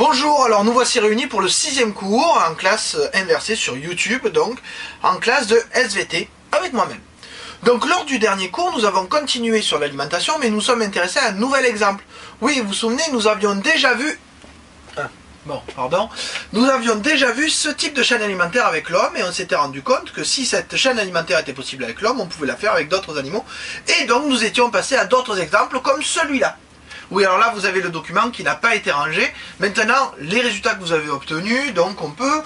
Bonjour, alors nous voici réunis pour le 6e cours en classe inversée sur YouTube, donc en classe de SVT avec moi-même. Donc lors du dernier cours, nous avons continué sur l'alimentation, mais nous sommes intéressés à un nouvel exemple. Oui, vous vous souvenez, nous avions déjà vu... Nous avions déjà vu ce type de chaîne alimentaire avec l'homme et on s'était rendu compte que si cette chaîne alimentaire était possible avec l'homme, on pouvait la faire avec d'autres animaux. Et donc nous étions passés à d'autres exemples comme celui-là. Oui, alors là, vous avez le document qui n'a pas été rangé. Maintenant, les résultats que vous avez obtenus, donc on peut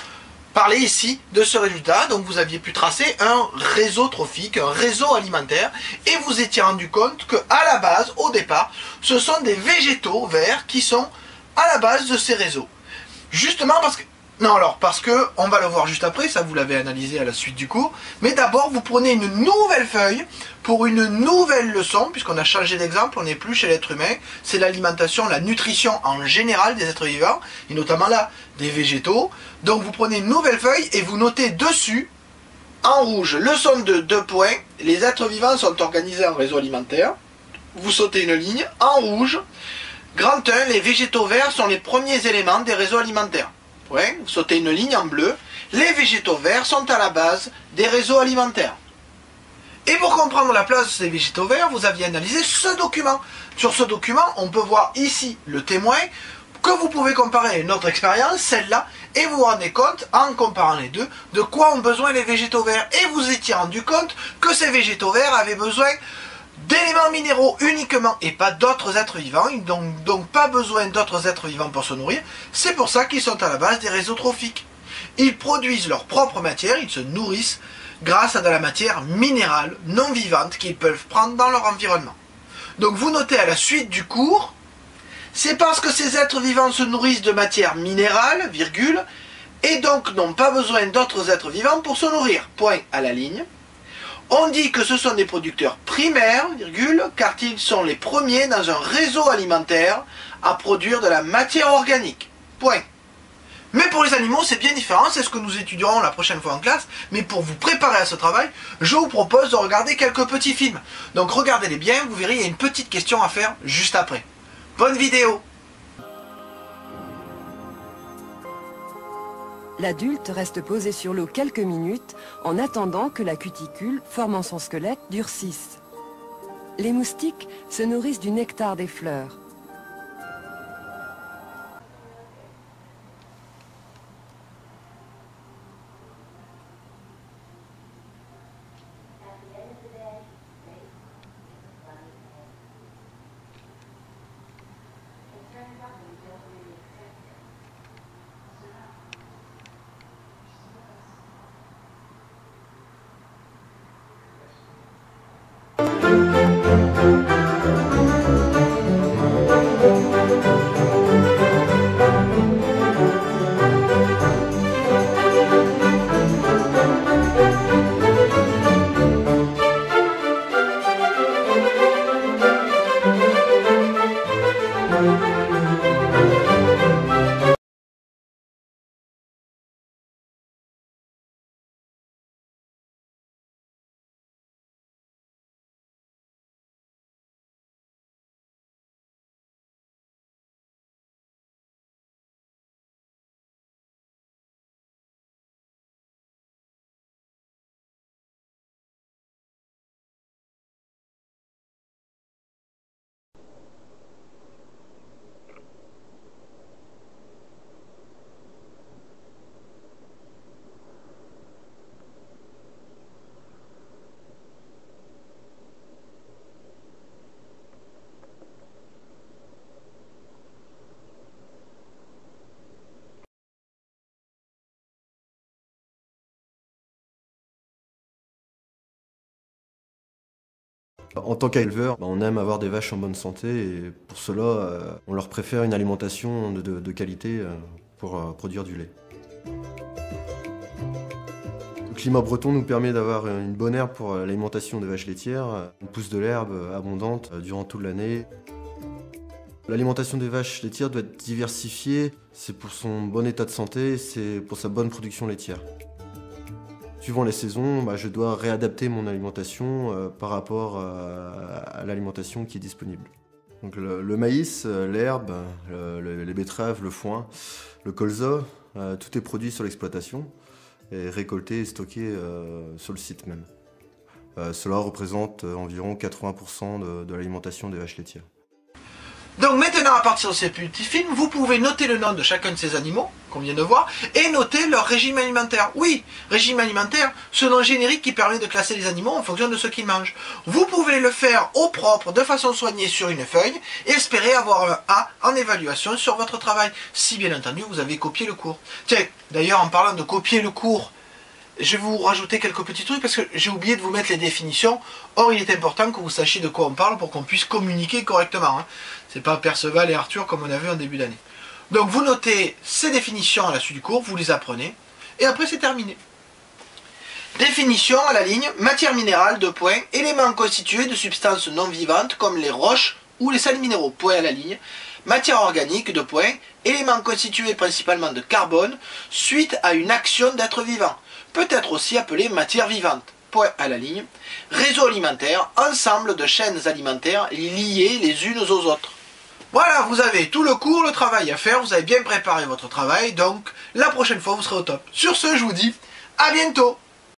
parler ici de ce résultat. Donc vous aviez pu tracer un réseau trophique, un réseau alimentaire, et vous étiez rendu compte que à la base, au départ, ce sont des végétaux verts qui sont à la base de ces réseaux. Justement parce que... Non, alors, parce que, on va le voir juste après, ça vous l'avez analysé à la suite du cours, mais d'abord, vous prenez une nouvelle feuille pour une nouvelle leçon, puisqu'on a changé d'exemple, on n'est plus chez l'être humain, c'est l'alimentation, la nutrition en général des êtres vivants, et notamment là, des végétaux. Donc vous prenez une nouvelle feuille et vous notez dessus, en rouge, leçon de 2 points, les êtres vivants sont organisés en réseau alimentaire, vous sautez une ligne, en rouge, grand 1, les végétaux verts sont les premiers éléments des réseaux alimentaires. Ouais, vous sautez une ligne en bleu, les végétaux verts sont à la base des réseaux alimentaires. Et pour comprendre la place des végétaux verts, vous aviez analysé ce document. Sur ce document, on peut voir ici le témoin que vous pouvez comparer à une autre expérience, celle-là, et vous vous rendez compte, en comparant les deux, de quoi ont besoin les végétaux verts. Et vous étiez rendu compte que ces végétaux verts avaient besoin d'éléments minéraux uniquement et pas d'autres êtres vivants, ils n'ont donc pas besoin d'autres êtres vivants pour se nourrir, c'est pour ça qu'ils sont à la base des réseaux trophiques. Ils produisent leur propre matière, ils se nourrissent grâce à de la matière minérale non vivante qu'ils peuvent prendre dans leur environnement. Donc vous notez à la suite du cours, c'est parce que ces êtres vivants se nourrissent de matière minérale, virgule, et donc n'ont pas besoin d'autres êtres vivants pour se nourrir, point à la ligne. On dit que ce sont des producteurs primaires, virgule, car ils sont les premiers dans un réseau alimentaire à produire de la matière organique. Point. Mais pour les animaux, c'est bien différent, c'est ce que nous étudierons la prochaine fois en classe, mais pour vous préparer à ce travail, je vous propose de regarder quelques petits films. Donc regardez-les bien, vous verrez, il y a une petite question à faire juste après. Bonne vidéo! L'adulte reste posé sur l'eau quelques minutes en attendant que la cuticule formant son squelette durcisse. Les moustiques se nourrissent du nectar des fleurs. En tant qu'éleveur, on aime avoir des vaches en bonne santé et pour cela, on leur préfère une alimentation de qualité pour produire du lait. Le climat breton nous permet d'avoir une bonne herbe pour l'alimentation des vaches laitières. On pousse de l'herbe abondante durant toute l'année. L'alimentation des vaches laitières doit être diversifiée, c'est pour son bon état de santé, c'est pour sa bonne production laitière. Suivant les saisons, je dois réadapter mon alimentation par rapport à l'alimentation qui est disponible. Donc le maïs, l'herbe, les betteraves, le foin, le colza, tout est produit sur l'exploitation et récolté et stocké sur le site même. Cela représente environ 80% de l'alimentation des vaches laitières. Donc maintenant, à partir de ces petits films, vous pouvez noter le nom de chacun de ces animaux, qu'on vient de voir, et noter leur régime alimentaire. Oui, régime alimentaire, ce nom générique qui permet de classer les animaux en fonction de ce qu'ils mangent. Vous pouvez le faire au propre, de façon soignée sur une feuille, et espérer avoir un A en évaluation sur votre travail, si bien entendu vous avez copié le cours. Tiens, d'ailleurs en parlant de copier le cours, je vais vous rajouter quelques petits trucs parce que j'ai oublié de vous mettre les définitions. Or, il est important que vous sachiez de quoi on parle pour qu'on puisse communiquer correctement. C'est pas Perceval et Arthur comme on a vu en début d'année. Donc, vous notez ces définitions à la suite du cours, vous les apprenez, et après c'est terminé. Définition à la ligne, matière minérale, 2 points, éléments constitués de substances non vivantes comme les roches ou les sels minéraux, point à la ligne. Matière organique, 2 points, éléments constitués principalement de carbone, suite à une action d'être vivant. Peut être aussi appelé matière vivante, point à la ligne. Réseau alimentaire, ensemble de chaînes alimentaires liées les unes aux autres. Voilà, vous avez tout le cours, le travail à faire, vous avez bien préparé votre travail, donc la prochaine fois vous serez au top. Sur ce, je vous dis à bientôt.